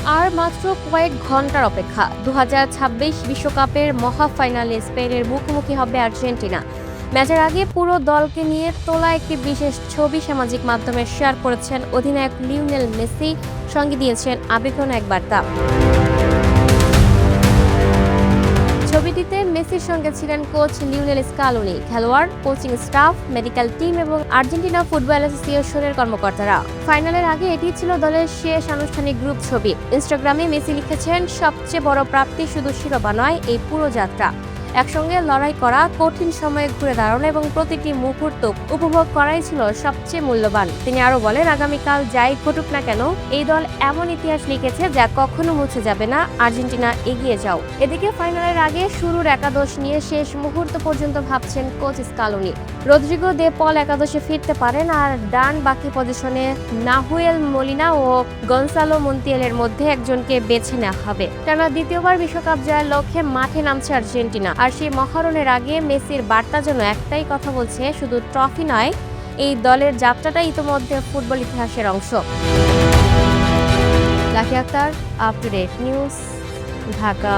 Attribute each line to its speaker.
Speaker 1: আর মাত্র কয়েক ঘন্টার অপেক্ষা 2026 বিশ্বকাপের মহা ফাইনালে স্পেনের মুখোমুখি হবে আর্জেন্টিনা। ম্যাচের আগে পুরো দলকে নিয়ে তোলা একটি বিশেষ ছবি সামাজিক মাধ্যমে শেয়ার করেছেন অধিনায়ক লিওনেল মেসি, সঙ্গে দিয়েছেন আবেগঘন এক বার্তা। ছবিটিতে মেসির সঙ্গে ছিলেন কোচ লিওনেল স্কালোনি, খেলোয়াড়, কোচিং স্টাফ, মেডিকেল টিম এবং আর্জেন্টিনা ফুটবল অ্যাসোসিয়েশনের কর্মকর্তারা। ফাইনালের আগে এটি ছিল দলের শেষ আনুষ্ঠানিক গ্রুপ ছবি। ইনস্টাগ্রামে মেসি লিখেছেন, সবচেয়ে বড় প্রাপ্তি শুধু শিরোপা নয়, এই পুরো যাত্রা। একসঙ্গে লড়াই করা, কঠিন সময়ে ঘুরে দাঁড়ানো এবং প্রতিটি মুহূর্ত উপভোগ করাই ছিল সবচেয়ে মূল্যবান। তিনি আরো বলেন, আগামীকাল যাই ঘটুক না কেন, এই দল এমন ইতিহাস লিখেছে যা কখনো মুছে যাবে না। আর্জেন্টিনা, এগিয়ে যাও। এদিকে ফাইনালের আগে শুরুর একাদশ নিয়ে শেষ মুহূর্ত পর্যন্ত ভাবছেন কোচ স্কালোনি। রদ্রিগো দে পল একাদশে ফিরতে পারেন, আর ডান বাকি পজিশনে নাহুয়েল মোলিনা ও গনসালো মন্তিয়েলের মধ্যে একজনকে বেছে নেওয়া হবে। টানা দ্বিতীয়বার বিশ্বকাপ জয়ের লক্ষ্যে মাঠে নামছে আর্জেন্টিনা। আর সেই মহারণের আগে মেসির বার্তা যেন একটাই কথা বলছে, শুধু ট্রফি নয়, এই দলের যাত্রাটা ইতোমধ্যে ফুটবল ইতিহাসের অংশ। Lucky Akter, up to date news, Dhaka.